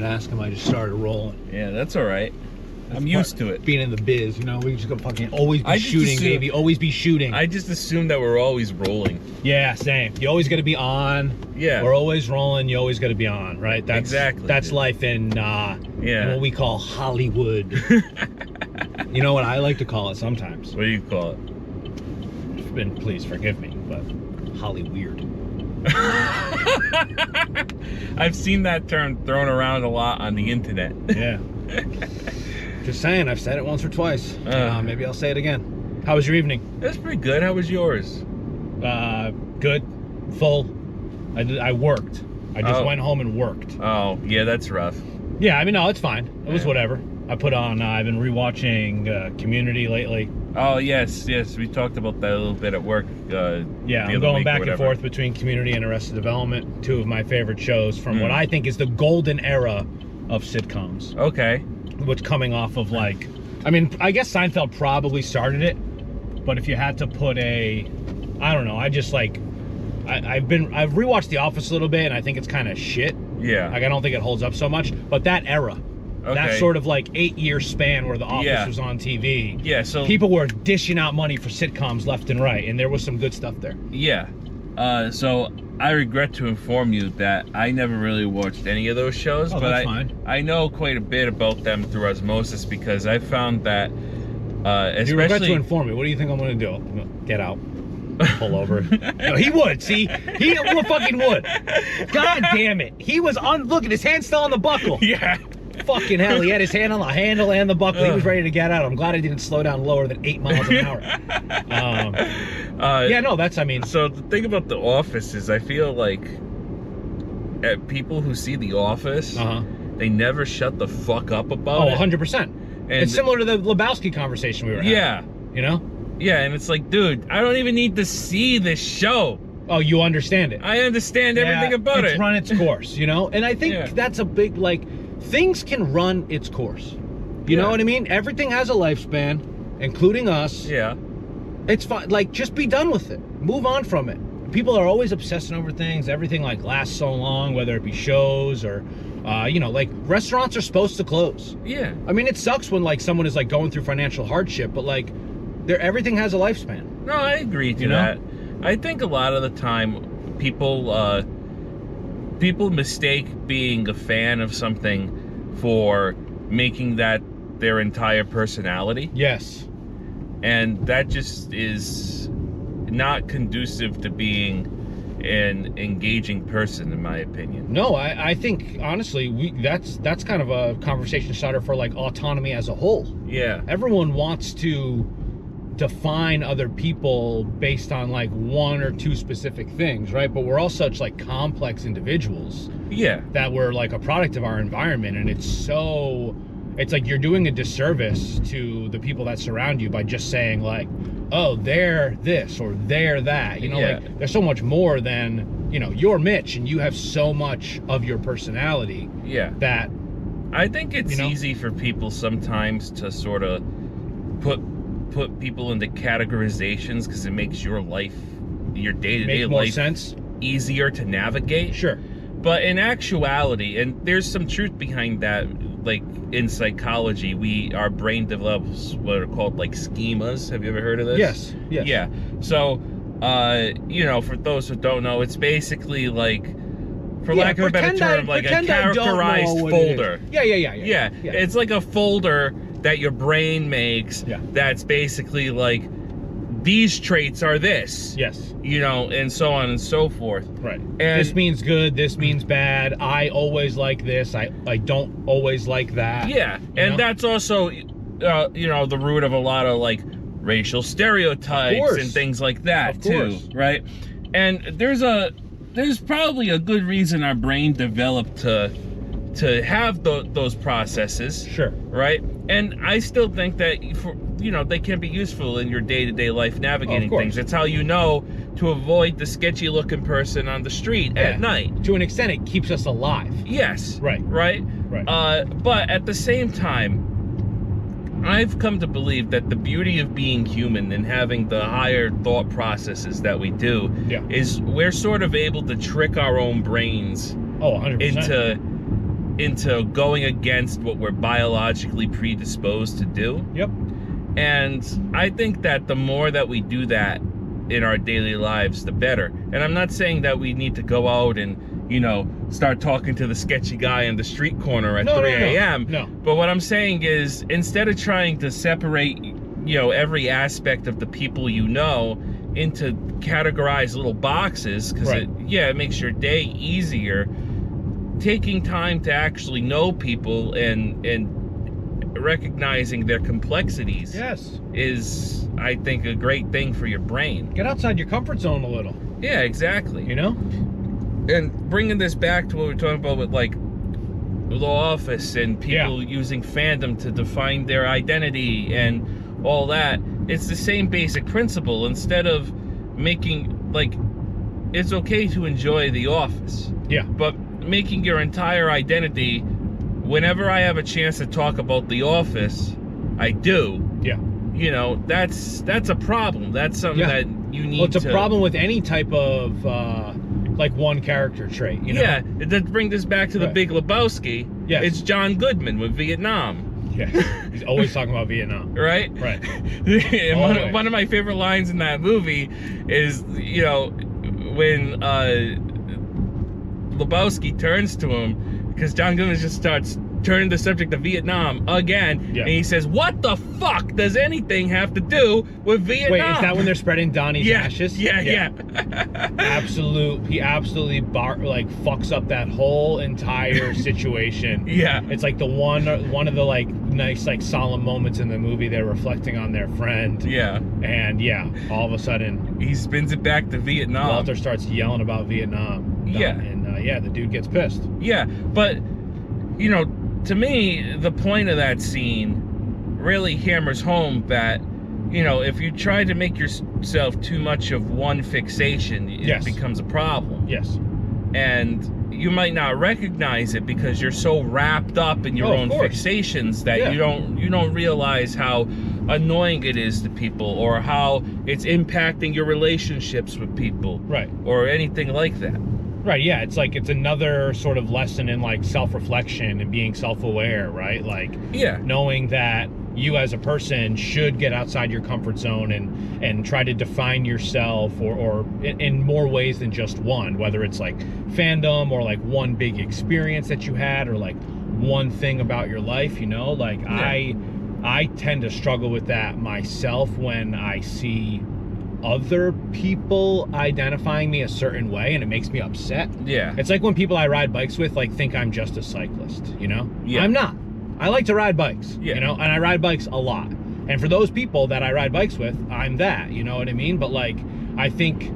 even ask him. I just started rolling. Yeah, that's all right. I'm used to it. Being in the biz, you know, we just gonna fucking always be shooting, baby. Always be shooting. I just assume that we're always rolling. Yeah, same. You always gotta be on. Yeah. We're always rolling. You always gotta be on, right? That's, exactly. That's dude. life in what we call Hollywood. You know what I like to call it sometimes? What do you call it? And please forgive me, but Holly weird. I've seen that term thrown around a lot on the internet. Yeah. Just saying, I've said it once or twice. Maybe I'll say it again. How was your evening? That's pretty good. How was yours? Good. Full. I worked. I just went home and worked. Oh, yeah, that's rough. Yeah, I mean, no, it's fine. It was whatever. I put on, I've been rewatching Community lately. Oh, yes. We talked about that a little bit at work. Yeah, I'm going back and forth between Community and Arrested Development, two of my favorite shows from what I think is the golden era of sitcoms. Okay. Which coming off of like, I mean, I guess Seinfeld probably started it, but if you had to put I don't know, I just like, I've rewatched The Office a little bit and I think it's kind of shit. Yeah. Like I don't think it holds up so much, but that era, that sort of like 8-year span where The Office was on TV. Yeah, so people were dishing out money for sitcoms left and right, and there was some good stuff there. Yeah. So I regret to inform you that I never really watched any of those shows, but I know quite a bit about them through osmosis because I found that especially... You regret to inform me. What do you think I'm going to do? Get out. Pull over. No, he would. See? He fucking would. God damn it. He was on... Look, his hand's still on the buckle. Yeah. Fucking hell. He had his hand on the handle and the buckle. He was ready to get out. I'm glad I didn't slow down lower than 8 miles an hour. Yeah, no, that's, I mean... So the thing about The Office is I feel like people who see The Office, they never shut the fuck up about it. 100%. And it's similar to the Lebowski conversation we were having. Yeah. You know? Yeah, and it's like, dude, I don't even need to see this show. Oh, you understand it. I understand everything about it. It's run its course, you know? And I think that's a big, like, things can run its course. You know what I mean? Everything has a lifespan, including us. Yeah. It's fine. Like, just be done with it. Move on from it. People are always obsessing over things. Everything, like, lasts so long, whether it be shows or, you know, like, restaurants are supposed to close. Yeah. I mean, it sucks when, like, someone is, like, going through financial hardship, but, like, everything has a lifespan. No, I agree to that. I think a lot of the time people mistake being a fan of something for making that their entire personality. Yes. And that just is not conducive to being an engaging person, in my opinion. No, I think honestly that's kind of a conversation starter for like autonomy as a whole. Yeah. Everyone wants to define other people based on like one or two specific things, right? But we're all such like complex individuals. Yeah. That we're like a product of our environment, and it's like you're doing a disservice to the people that surround you by just saying like, oh, they're this or they're that. You know, like there's so much more than, you know, you're Mitch and you have so much of your personality. Yeah. That I think it's easy for people sometimes to sort of put people into categorizations because it makes your life, your day-to-day life, sense, easier to navigate. Sure. But in actuality, and there's some truth behind that, like in psychology, our brain develops what are called like schemas. Have you ever heard of this? Yes. Yeah. So, you know, for those who don't know, it's basically like, for lack of a better term, like a characterized folder. Yeah. It's like a folder that your brain makes that's basically like, these traits are this. Yes. You know, and so on and so forth. Right. And this means good, this means bad. I always like this. I don't always like that. Yeah. And that's also, you know, the root of a lot of like racial stereotypes and things like that too. Right. And there's probably a good reason our brain developed to have those processes. Sure. Right. And I still think that, you know, they can be useful in your day-to-day life navigating things. It's how you know to avoid the sketchy-looking person on the street at night. To an extent, it keeps us alive. Yes. Right. But at the same time, I've come to believe that the beauty of being human and having the higher thought processes that we do is we're sort of able to trick our own brains 100%. into going against what we're biologically predisposed to do. Yep. And I think that the more that we do that in our daily lives, the better. And I'm not saying that we need to go out and, start talking to the sketchy guy in the street corner at 3 a.m. No. But what I'm saying is, instead of trying to separate, every aspect of the people into categorized little boxes, because it makes your day easier, taking time to actually know people and recognizing their complexities is, I think, a great thing for your brain. Get outside your comfort zone a little. Yeah, exactly. And bringing this back to what we were talking about with like The Office and people using fandom to define their identity and all that, it's the same basic principle. Instead of making, it's okay to enjoy The Office. Yeah. But making your entire identity, whenever I have a chance to talk about The Office, I do. Yeah. That's a problem. That's something that you need to... Well, it's a problem with any type of, one character trait, Yeah, to bring this back to the Big Lebowski, it's John Goodman with Vietnam. Yeah, he's always talking about Vietnam. Right? Right. One of my favorite lines in that movie is, when Lebowski turns to him, because John Goodman just starts turning the subject of Vietnam again, and he says, "What the fuck does anything have to do with Vietnam?" Wait, is that when they're spreading Donnie's ashes? Yeah. He absolutely fucks up that whole entire situation. Yeah. It's like one of the nice solemn moments in the movie. They're reflecting on their friend. Yeah. And all of a sudden he spins it back to Vietnam. Walter starts yelling about Vietnam. And the dude gets pissed. Yeah, but to me, the point of that scene really hammers home that, if you try to make yourself too much of one fixation, it becomes a problem. Yes. And you might not recognize it because you're so wrapped up in your own fixations that you don't realize how annoying it is to people, or how it's impacting your relationships with people. Right. Or anything like that. Right, yeah, it's another sort of lesson in self-reflection and being self-aware, right? Knowing that you as a person should get outside your comfort zone and try to define yourself or in more ways than just one, whether it's fandom or one big experience that you had or one thing about your life, I tend to struggle with that myself when I see other people identifying me a certain way, and it makes me upset. Yeah. It's like when people I ride bikes with think I'm just a cyclist, Yeah. I'm not. I like to ride bikes, and I ride bikes a lot. And for those people that I ride bikes with, I'm that, you know what I mean? But I think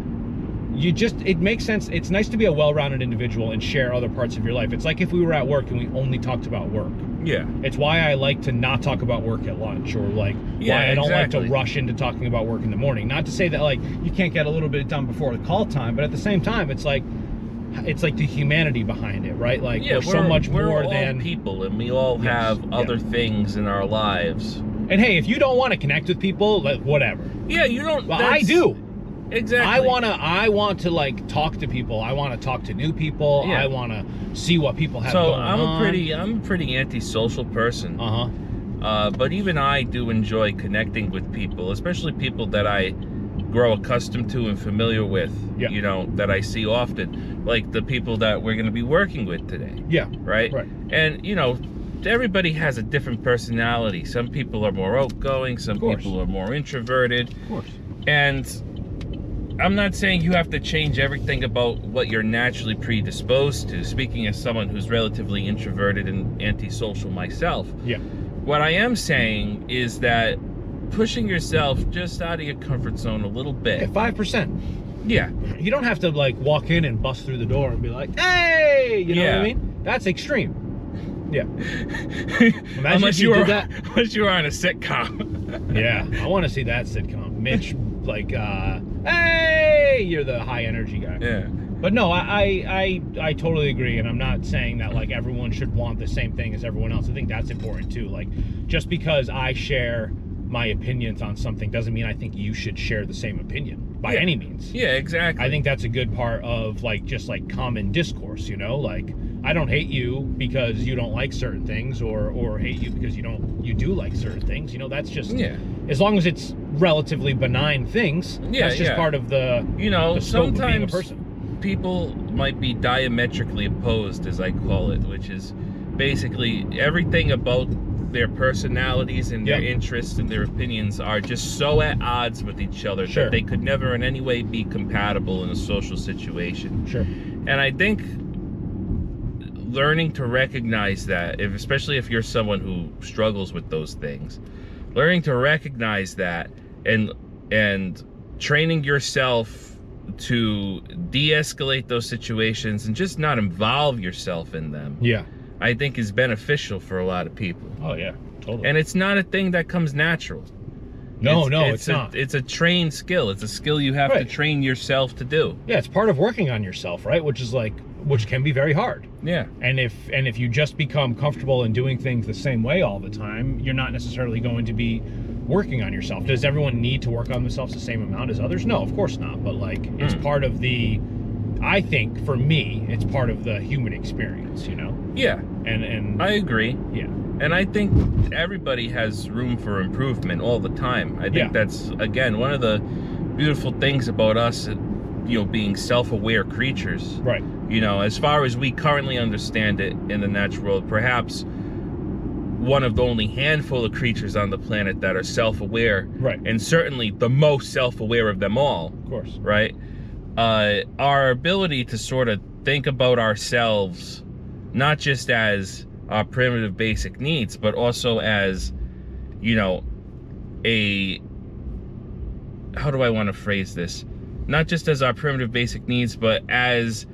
it makes sense. It's nice to be a well-rounded individual and share other parts of your life. It's like if we were at work and we only talked about work. Yeah. It's why I like to not talk about work at lunch, or why I don't like to rush into talking about work in the morning. Not to say that you can't get a little bit done before the call time, but at the same time, it's the humanity behind it, right? We're so much more than people, and we all have other things in our lives. And hey, if you don't want to connect with people, whatever. Yeah, you don't. Well, I do. Exactly. I want to talk to people. I want to talk to new people. Yeah. I want to see what people have going on. I'm a pretty antisocial person. But even I do enjoy connecting with people, especially people that I grow accustomed to and familiar with. That I see often, like the people that we're going to be working with today. Yeah. Right. And everybody has a different personality. Some people are more outgoing. Some people are more introverted. Of course. And I'm not saying you have to change everything about what you're naturally predisposed to, speaking as someone who's relatively introverted and antisocial myself. Yeah. What I am saying is that pushing yourself just out of your comfort zone a little bit. 5%. Yeah. You don't have to walk in and bust through the door and be like, "Hey!" You know what I mean? That's extreme. Yeah. Unless you were on a sitcom. Yeah. I want to see that sitcom. Mitch, hey, you're the high energy guy. Yeah. But no, I totally agree, and I'm not saying that everyone should want the same thing as everyone else. I think that's important too. Just because I share my opinions on something doesn't mean I think you should share the same opinion by any means. Yeah, exactly. I think that's a good part of just common discourse, I don't hate you because you don't like certain things, or hate you because you do like certain things. You know, that's just as long as it's relatively benign things. That's just part of the the scope of being a person. People might be diametrically opposed, as I call it, which is basically everything about their personalities and their interests and their opinions are just so at odds with each other that they could never in any way be compatible in a social situation. And I think learning to recognize that, especially if you're someone who struggles with those things, learning to recognize that and training yourself to de-escalate those situations and just not involve yourself in them, I think is beneficial for a lot of people. Oh yeah, totally. And it's not a thing that comes natural. No, it's not. It's a trained skill. It's a skill you have to train yourself to do. Yeah, it's part of working on yourself, right? Which can be very hard. Yeah. And if you just become comfortable in doing things the same way all the time, you're not necessarily going to be working on yourself. Does everyone need to work on themselves the same amount as others? No, of course not. But like, it's part of the, I think for me, it's part of the human experience, you know? Yeah. And I agree. Yeah. And I think everybody has room for improvement all the time. I think that's, again, one of the beautiful things about us, being self-aware creatures. Right. As far as we currently understand it in the natural world, perhaps one of the only handful of creatures on the planet that are self-aware. Right. And certainly the most self-aware of them all. Of course. Right. Our ability to sort of think about ourselves, not just as our primitive basic needs, but also as, how do I want to phrase this? Not just as our primitive basic needs, but as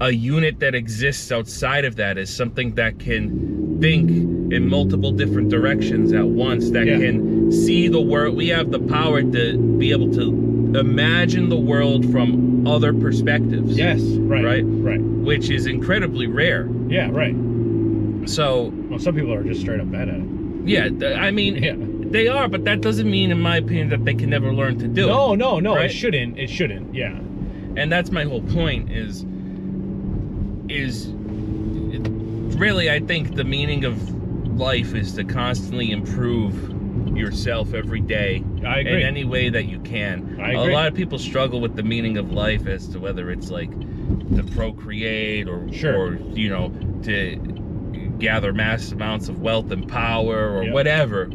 a unit that exists outside of that, as something that can think in multiple different directions at once, that can see the world. We have the power to be able to imagine the world from other perspectives. Yes, right. Which is incredibly rare. Yeah, right. So, well, some people are just straight up bad at it. Yeah, I mean, they are, but that doesn't mean, in my opinion, that they can never learn to do it. No, right? It shouldn't, yeah. And that's my whole point, is really, I think the meaning of life is to constantly improve yourself every day. I agree. In any way that you can. I agree. A lot of people struggle with the meaning of life as to whether it's like to procreate or to gather mass amounts of wealth and power or whatever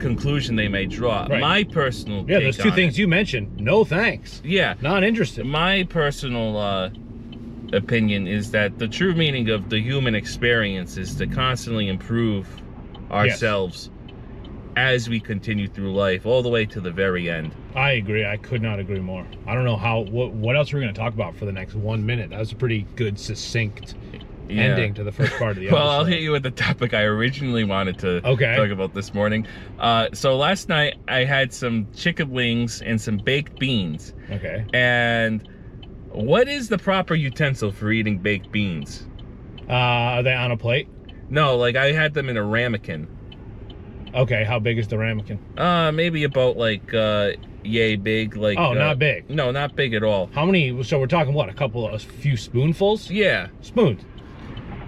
conclusion they may draw. Right. My personal take those two things you mentioned, no thanks. Yeah. Not interested. My personal opinion is that the true meaning of the human experience is to constantly improve ourselves as we continue through life, all the way to the very end. I agree. I could not agree more. I don't know what else we're going to talk about for the next 1 minute. That was a pretty good, succinct ending to the first part of the episode. Well, I'll hit you with the topic I originally wanted to talk about this morning. So last night I had some chicken wings and some baked beans. Okay. And what is the proper utensil for eating baked beans? Are they on a plate? No, like I had them in a ramekin. Okay, how big is the ramekin? Maybe about like yay big. Like not big. No, not big at all. How many? So we're talking what? A few spoonfuls? Yeah, spoons.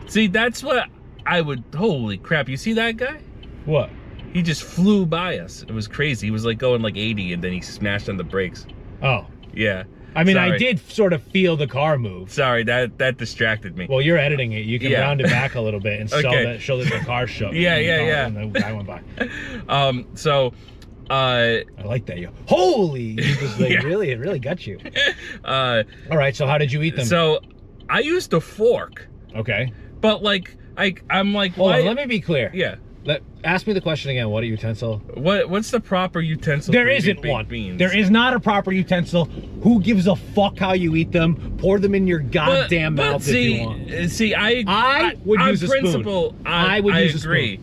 See, that's what I would. Holy crap! You see that guy? What? He just flew by us. It was crazy. He was like going like 80, and then he smashed on the brakes. Oh. Yeah. I mean, sorry. I did sort of feel the car move. Sorry, that distracted me. Well, you're editing it. You can round it back a little bit and show that the car shook. Yeah. And the guy went by. I like that. Holy! You just like, it really got you. All right, so how did you eat them? So, I used a fork. Okay. But like, I'm like, hold on, let me be clear. Yeah. Ask me the question again. What a utensil? What's the proper utensil? There isn't one. Beans? There is not a proper utensil. Who gives a fuck how you eat them? Pour them in your goddamn mouth if you want. See, I would use a spoon. I would use a spoon.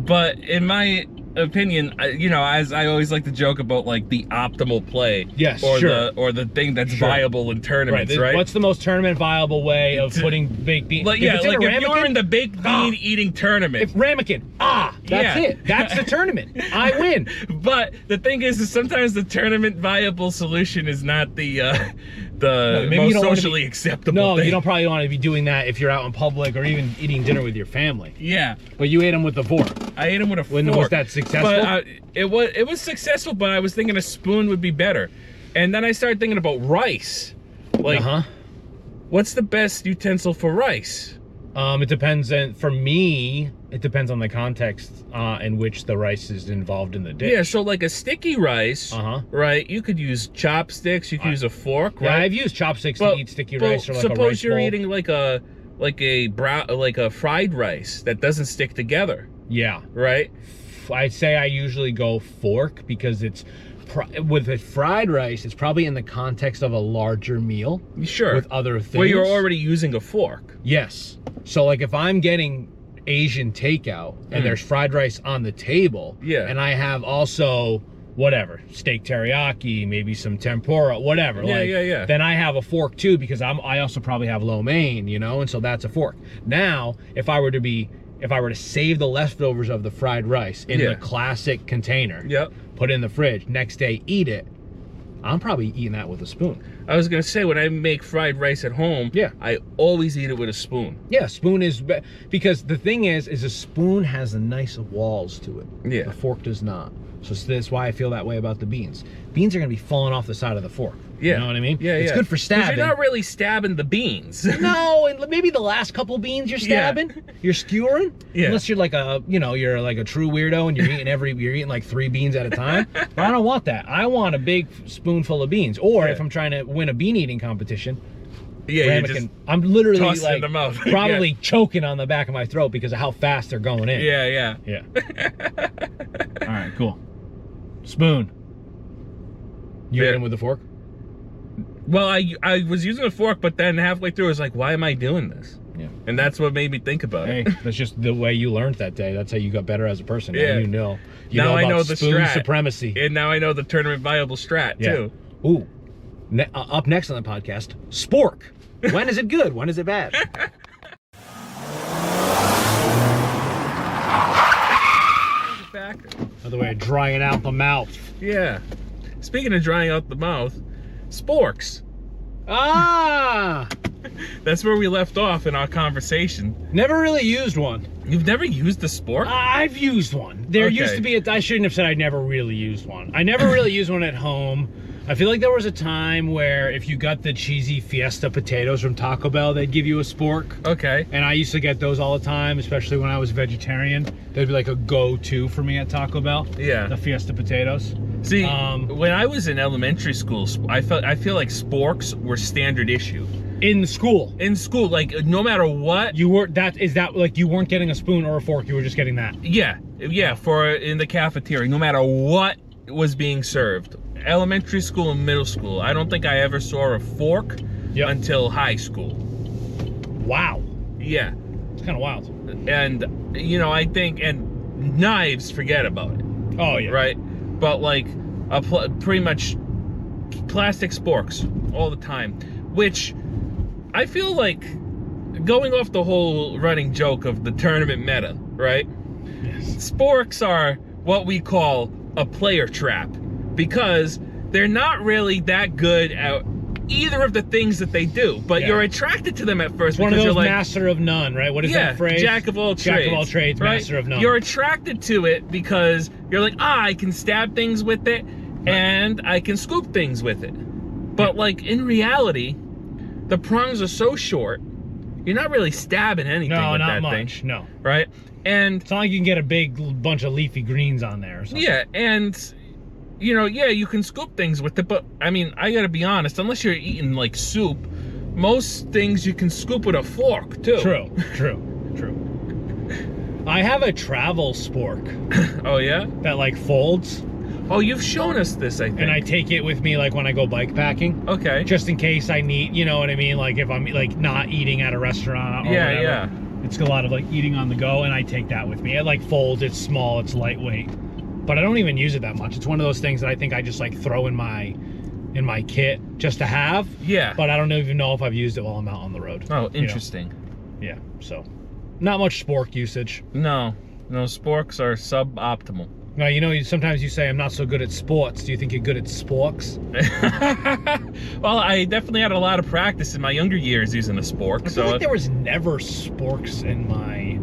But in my opinion, as I always like to joke about, like the optimal play, or the thing that's viable in tournaments, right? What's the most tournament viable way of putting baked beans? Like, if you're in the baked bean eating tournament, if ramekin, that's it. That's the tournament. I win. But the thing is sometimes the tournament viable solution is not the most socially acceptable thing. You don't probably want to be doing that if you're out in public or even eating dinner with your family. Yeah. But you ate them with a fork. I ate them with a fork. Was that successful? But it was successful, but I was thinking a spoon would be better. And then I started thinking about rice. Like, what's the best utensil for rice? It depends. For me, it depends on the context in which the rice is involved in the dish. Yeah, so like a sticky rice, right? You could use chopsticks. You could use a fork, right? Yeah, I've used chopsticks to eat sticky rice or like a rice bowl. Suppose you're eating like a fried rice that doesn't stick together. Yeah. Right. I'd say I usually go fork because it's. With a fried rice, it's probably in the context of a larger meal. Sure. With other things. Where you're already using a fork. Yes. So like if I'm getting Asian takeout and there's fried rice on the table, and I have also whatever, steak teriyaki, maybe some tempura, whatever. Then I have a fork too because I also probably have lo mein, you know, and so that's a fork. Now, if I were to save the leftovers of the fried rice in the classic container, put it in the fridge, next day eat it, I'm probably eating that with a spoon. I was gonna say, when I make fried rice at home, I always eat it with a spoon. Yeah, spoon is, because the thing is a spoon has a nice walls to it. Yeah. The fork does not. So that's why I feel that way about the beans. Beans are gonna be falling off the side of the fork. Yeah. You know what I mean? Yeah, it's good for stabbing. You're not really stabbing the beans. No, and maybe the last couple beans you're stabbing, you're skewering. Yeah. Unless you're like you're like a true weirdo and you're eating like 3 beans at a time. But I don't want that. I want a big spoonful of beans. Or if I'm trying to win a bean eating competition, I'm literally like them out. Probably choking on the back of my throat because of how fast they're going in. Yeah. All right, cool. Spoon. You hit him with a fork? Well, I was using a fork, but then halfway through I was like, why am I doing this? Yeah. And that's what made me think about it. That's just the way you learned that day. That's how you got better as a person. Yeah. Now now I know the spoon strat. Supremacy. And now I know the tournament viable strat, too. Ooh. Up next on the podcast, spork. When is it good? When is it bad? Another way of drying out the mouth. Yeah. Speaking of drying out the mouth, sporks. Ah! That's where we left off in our conversation. Never really used one. You've never used a spork? I've used one. There used to be I shouldn't have said I never really used one. I never really used one at home. I feel like there was a time where if you got the cheesy Fiesta potatoes from Taco Bell, they'd give you a spork. Okay. And I used to get those all the time, especially when I was vegetarian. They'd be like a go-to for me at Taco Bell. Yeah. The Fiesta potatoes. See, when I was in elementary school, I feel like sporks were standard issue. In school? In school, like no matter what. You weren't getting a spoon or a fork, you were just getting that? Yeah, in the cafeteria, no matter what was being served. Elementary school and middle school. I don't think I ever saw a fork until high school. Wow. Yeah. It's kind of wild. And, I think, and knives, forget about it. Oh, yeah. Right? But, like, pretty much plastic sporks all the time. Which, I feel like, going off the whole running joke of the tournament meta, right? Yes. Sporks are what we call a player trap. Because they're not really that good at either of the things that they do, but you're attracted to them at first. One of those you're like, master of none, right? What is that phrase? Jack of all trades. Jack of all trades, right? Master of none. You're attracted to it because you're like, I can stab things with it, and I can scoop things with it. But like in reality, the prongs are so short, you're not really stabbing anything with that much, thing. No. Right? And it's not like you can get a big bunch of leafy greens on there or something. Yeah, and you can scoop things with it, but I mean, I gotta be honest, unless you're eating like soup, most things you can scoop with a fork too. True. I have a travel spork. Oh yeah? That like folds. Oh, you've shown us this, I think. And I take it with me like when I go bike packing. Okay. Just in case I need, you know what I mean? Like if I'm like not eating at a restaurant or whatever. Yeah. It's a lot of like eating on the go, and I take that with me. It like folds, it's small, it's lightweight. But I don't even use it that much. It's one of those things that I think I just like throw in my kit just to have. Yeah. But I don't even know if I've used it while I'm out on the road. Oh, interesting. Yeah, so not much spork usage. No, sporks are suboptimal. Now, sometimes you say I'm not so good at sports. Do you think you're good at sporks? Well, I definitely had a lot of practice in my younger years using a spork. I feel like there was never sporks in my...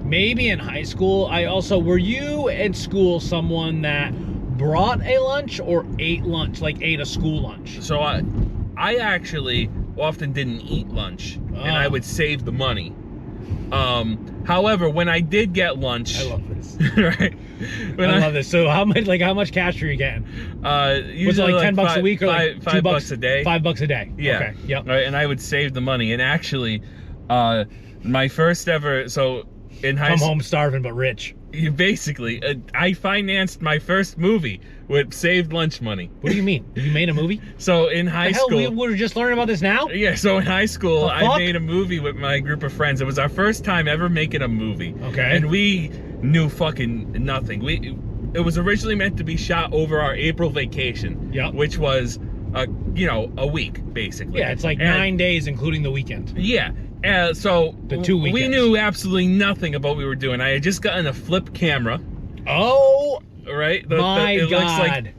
Maybe in high school. Were you at school someone that brought a lunch or ate lunch, like ate a school lunch? So I actually often didn't eat lunch, and I would save the money. However, when I did get lunch, I love this. Right? I love this. So how much cash were you getting? Was it like 10 bucks a week or like $2 a day? $5 a day. Yeah. Okay. Yep. Right, and I would save the money. And actually, my first ever in high school, come home starving but rich. Basically, I financed my first movie with saved lunch money. What do you mean? You made a movie? So in high school... we were just learning about this now? Yeah, so in high school, I made a movie with my group of friends. It was our first time ever making a movie. Okay. And we knew fucking nothing. It was originally meant to be shot over our April vacation. Yep. Which was, a week, basically. Yeah, it's like 9 days, including the weekend. Yeah. So the 2 weekends. We knew absolutely nothing about what we were doing. I had just gotten a flip camera. Oh, right? It looks like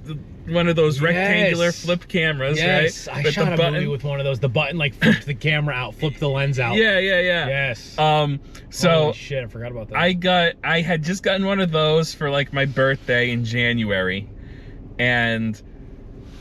one of those rectangular flip cameras, right? Yes, I shot a movie with one of those. The button like flipped the camera out, flipped the lens out. Yeah. Yes. So holy shit, I forgot about that. I had just gotten one of those for like my birthday in January, and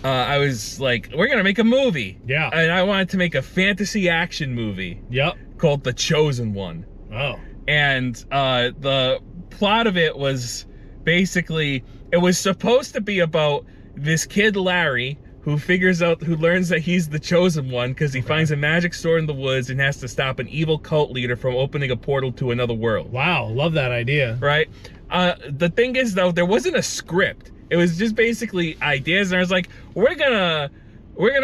I was like, we're gonna make a movie. Yeah. And I wanted to make a fantasy action movie. Yep. Called The Chosen One. Oh. And the plot of it was basically, it was supposed to be about this kid Larry who learns that he's the chosen one because he finds a magic sword in the woods and has to stop an evil cult leader from opening a portal to another world. Wow, love that idea. Right? The thing is though, there wasn't a script. It was just basically ideas, and I was like, we're gonna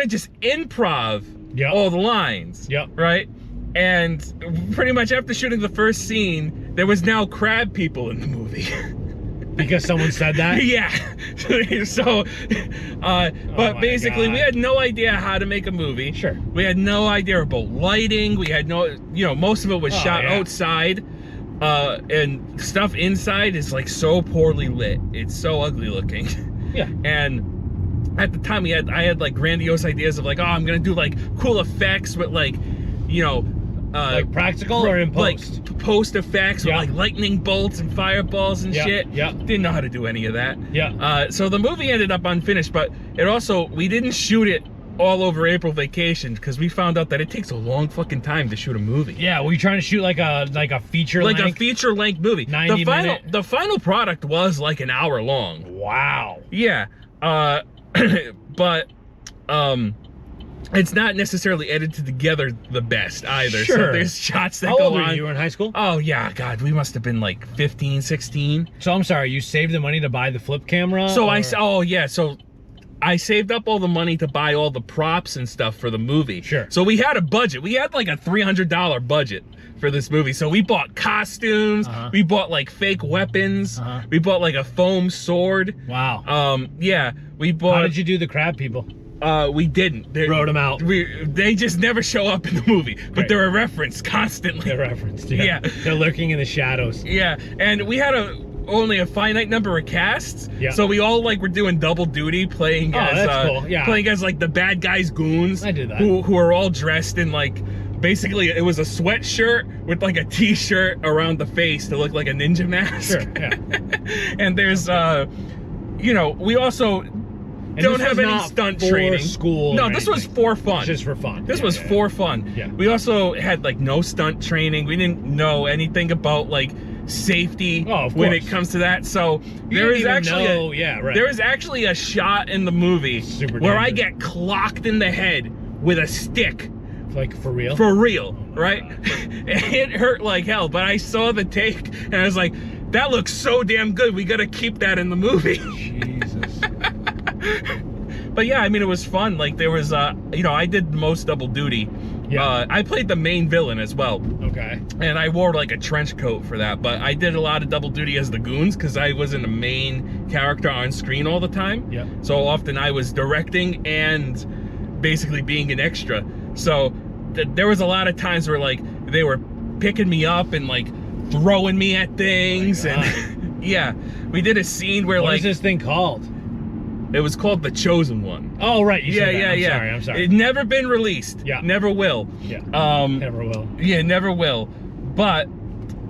just improv all the lines. Yep. Right? And pretty much after shooting the first scene, there was now crab people in the movie. Because someone said that? Yeah. So, but basically, we had no idea how to make a movie. Sure. We had no idea about lighting. We had most of it was shot outside. And stuff inside is like so poorly lit. It's so ugly looking. Yeah. And at the time I had like grandiose ideas of like, I'm gonna do like cool effects with like, like practical or in post? Like post effects with like lightning bolts and fireballs and shit. Yeah. Didn't know how to do any of that. Yeah. So the movie ended up unfinished, but we didn't shoot it all over April vacation because we found out that it takes a long fucking time to shoot a movie. Yeah, were you trying to shoot like a feature length? Like a feature length movie. 90 minute? The final product was like an hour long. Wow. Yeah. But it's not necessarily edited together the best either. Sure. So there's shots that How go old on. were you in high school? Oh yeah, God, we must have been like 15, 16. So I'm sorry, you saved the money to buy the flip camera? So I saved up all the money to buy all the props and stuff for the movie. Sure. So we had a budget. We had like a $300 budget for this movie. So we bought costumes. We bought like fake weapons. We bought like a foam sword. Wow. Yeah. We bought. How did you do the crab people? We didn't. Wrote them out. They just never show up in the movie, but they're a reference constantly. They're referenced. Yeah. They're lurking in the shadows. Yeah. And we had only a finite number of casts. Yeah. So we all like were doing double duty playing that's cool. Yeah. Playing as like the bad guys goons. I did that. Who are all dressed in like basically it was a sweatshirt with like a t-shirt around the face to look like a ninja mask. Sure. Yeah. And there's we also don't have any stunt training. School. No, this was for fun. Just for fun. This was for fun. Yeah. We also had like no stunt training. We didn't know anything about like safety when it comes to that. So there is actually a shot in the movie where I get clocked in the head with a stick. Like for real? For real, right? It hurt like hell, but I saw the take and I was like, that looks so damn good. We gotta keep that in the movie. Jesus. But yeah, I mean, it was fun. Like there was, I did most double duty. Yeah. I played the main villain as well. Okay. And I wore like a trench coat for that, but I did a lot of double duty as the goons because I wasn't a main character on screen all the time. Yeah. So often I was directing and basically being an extra. So there was a lot of times where like they were picking me up and like throwing me at things and Yeah, we did a scene where what is this thing called? It was called The Chosen One. Oh, right. You said that. I'm sorry. It's never been released. Yeah. Never will. Yeah. Never will. Yeah, never will. But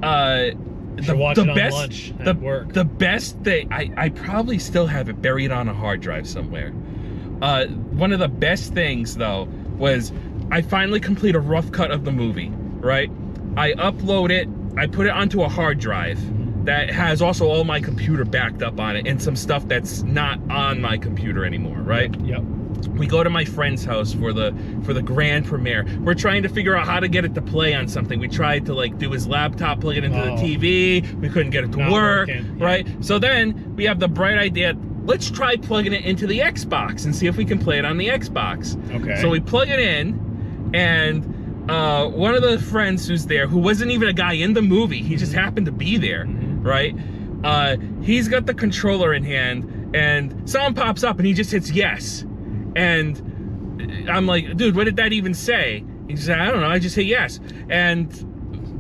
the best lunch at work. The best thing, I probably still have it buried on a hard drive somewhere. One of the best things though was I finally complete a rough cut of the movie, right? I upload it, I put it onto a hard drive that has also all my computer backed up on it and some stuff that's not on my computer anymore, right? Yep. We go to my friend's house for the grand premiere. We're trying to figure out how to get it to play on something. We tried to like do his laptop, plug it into the TV. We couldn't get it to work, right? So then we have the bright idea, let's try plugging it into the Xbox and see if we can play it on the Xbox. Okay. So we plug it in, and one of the friends who's there, who wasn't even a guy in the movie, he just happened to be there, right? He's got the controller in hand, and someone pops up and he just hits yes. And I'm like, dude, what did that even say? He said, I don't know, I just hit yes. And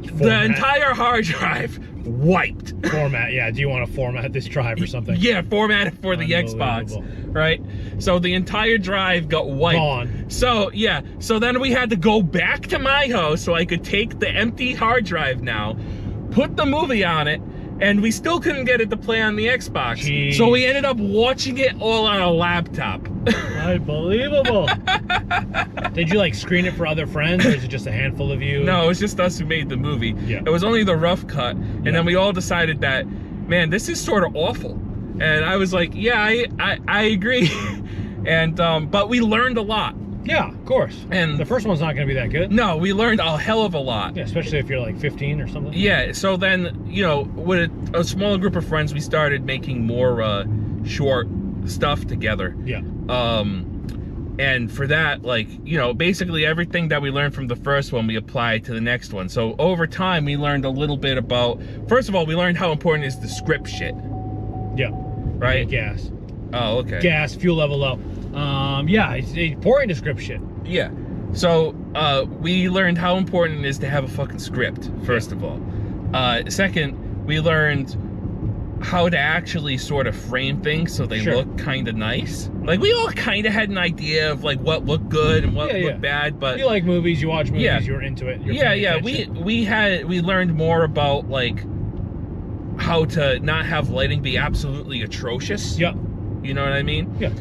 the entire hard drive wiped. Format, yeah. Do you want to format this drive or something? Yeah, format it for the Xbox, right? So the entire drive got wiped. Gone. So, yeah. So then we had to go back to my house so I could take the empty hard drive now, put the movie on it, and we still couldn't get it to play on the Xbox. Jeez. So we ended up watching it all on a laptop. Unbelievable. Did you like screen it for other friends, or is it just a handful of you? No, it was just us who made the movie. Yeah. It was only the rough cut, and then we all decided that, man, this is sort of awful. And I was like, yeah, I agree. And but we learned a lot. Yeah, of course. And the first one's not going to be that good. No, we learned a hell of a lot. Yeah, especially if you're like 15 or something. Yeah, so then, you know, with a smaller group of friends, we started making more short stuff together. Yeah. And for that, like, you know, basically everything that we learned from the first one, we applied to the next one. So over time, we learned a little bit about, first of all, we learned how important is the script shit. Yeah. Right? Gas. Oh, okay. Gas, fuel level low. Yeah, it's important to script shit. Yeah. So, we learned how important it is to have a fucking script, first of all. Second, we learned how to actually sort of frame things so they look kind of nice. Like, we all kind of had an idea of, like, what looked good and what looked bad, but... You like movies, you watch movies, you're into it. We learned more about, like, how to not have lighting be absolutely atrocious. Yep. You know what I mean? Yeah.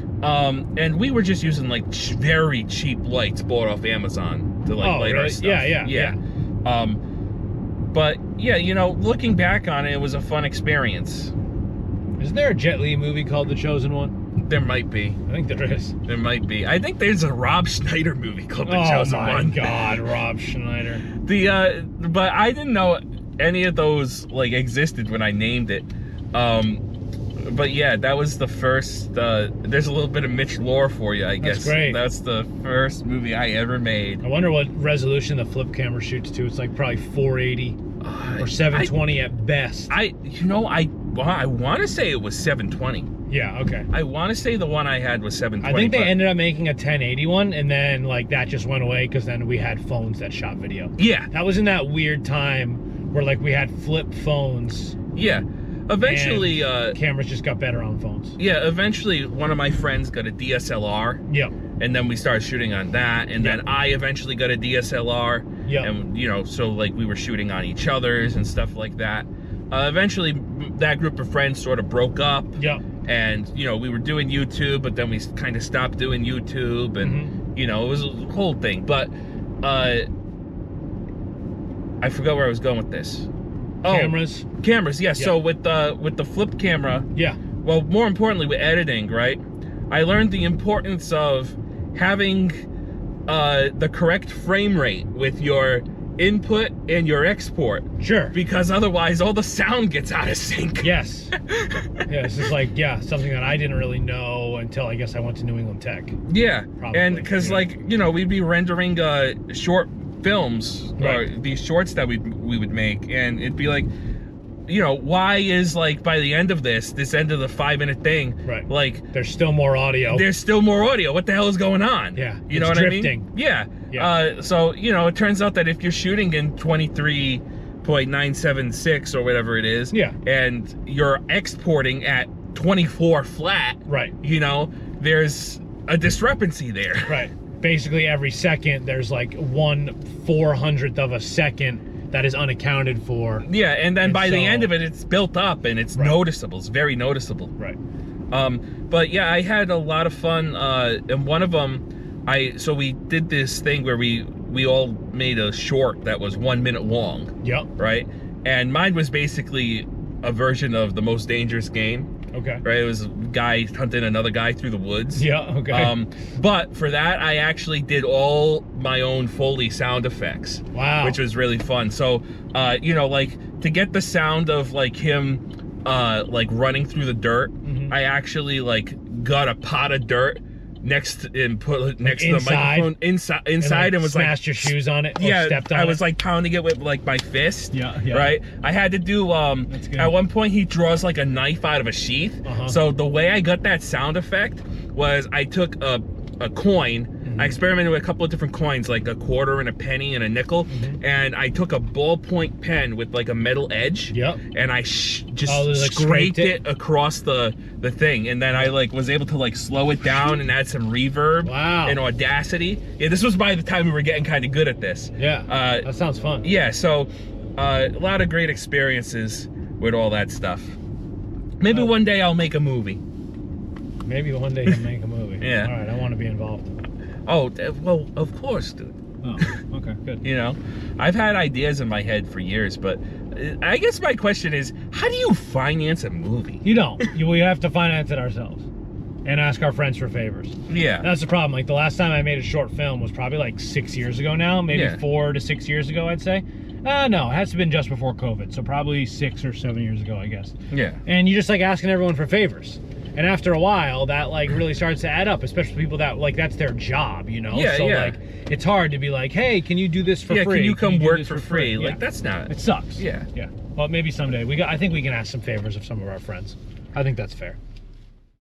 And we were just using like very cheap lights bought off Amazon to like light our stuff. Yeah. But yeah, you know, looking back on it, it was a fun experience. Isn't there a Jet Li movie called The Chosen One? There might be. I think there is. There might be. I think there's a Rob Schneider movie called The Chosen One. Oh my God, Rob Schneider. But I didn't know any of those like existed when I named it. But yeah, that was the first, there's a little bit of Mitch lore for you, I guess. That's great. That's the first movie I ever made. I wonder what resolution the flip camera shoots to. It's like probably 480 or 720 at best. I want to say it was 720. Yeah, okay. I want to say the one I had was 720. I think they ended up making a 1080 one, and then like that just went away because then we had phones that shot video. Yeah. That was in that weird time where like we had flip phones. Yeah. Eventually, cameras just got better on phones. Yeah, eventually one of my friends got a DSLR. Yep. And then we started shooting on that, and then I eventually got a DSLR. Yep. And, you know, so like we were shooting on each other's and stuff like that. Eventually, that group of friends sort of broke up. Yep. And, you know, we were doing YouTube, but then we kind of stopped doing YouTube, and, you know, it was a whole thing. But, I forgot where I was going with this. Cameras, yeah. So with the flip camera, well, more importantly with editing, right? I learned the importance of having the correct frame rate with your input and your export. Sure. Because otherwise all the sound gets out of sync. Yes. Yeah, this is like, something that I didn't really know until I guess I went to New England Tech. Yeah. Probably. And because like, you know, we'd be rendering short films, or these shorts that we would make, and it'd be like, you know, why is like by the end of this end of the 5-minute thing, like there's still more audio. What the hell is going on? Yeah. You know what drifting. I mean? Yeah. So, you know, it turns out that if you're shooting in 23.5 .976 or whatever it is. Yeah. And you're exporting at 24 flat. Right. You know, there's a discrepancy there. Right. Basically every second there's like 1/400th of a second that is unaccounted for. Yeah, and then by the end of it, it's built up and it's noticeable. It's very noticeable. Right. But yeah, I had a lot of fun. And one of them, so we did this thing where we all made a short that was 1 minute long. Yep. Right. And mine was basically a version of The Most Dangerous Game. Okay. Right. It was a guy hunting another guy through the woods. Yeah. Okay. But for that, I actually did all my own Foley sound effects. Wow. Which was really fun. So, you know, like to get the sound of like him, like running through the dirt, I actually like got a pot of dirt next and put next to the microphone inside and was smashed your shoes on it. Yeah, stepped on I was like pounding it with like my fist. Yeah. Right. I had to do at one point he draws like a knife out of a sheath. So the way I got that sound effect was I took a coin. I experimented with a couple of different coins, like a quarter and a penny and a nickel, and I took a ballpoint pen with like a metal edge, and I just scraped it across the thing, and then I like was able to like slow it down and add some reverb and Audacity. Yeah, this was by the time we were getting kind of good at this. Yeah, that sounds fun. Yeah, so a lot of great experiences with all that stuff. Maybe one day I'll make a movie. Maybe one day you'll make a movie. Yeah. All right, I want to be involved. Oh, well, of course, dude. Oh, okay, good. You know, I've had ideas in my head for years, but I guess my question is, how do you finance a movie? You don't. We have to finance it ourselves and ask our friends for favors. Yeah. That's the problem. Like the last time I made a short film was probably like 6 years ago now, maybe 4 to 6 years ago, I'd say. No, it has to have been just before COVID, so probably 6 or 7 years ago, I guess. Yeah. And you just like asking everyone for favors. And after a while, that like really starts to add up, especially people that like that's their job, you know? Yeah, so like it's hard to be like, hey, can you do this for free? Can you come work for free? free? Like that's not. It sucks. Yeah. Yeah. Well, maybe someday I think we can ask some favors of some of our friends. I think that's fair.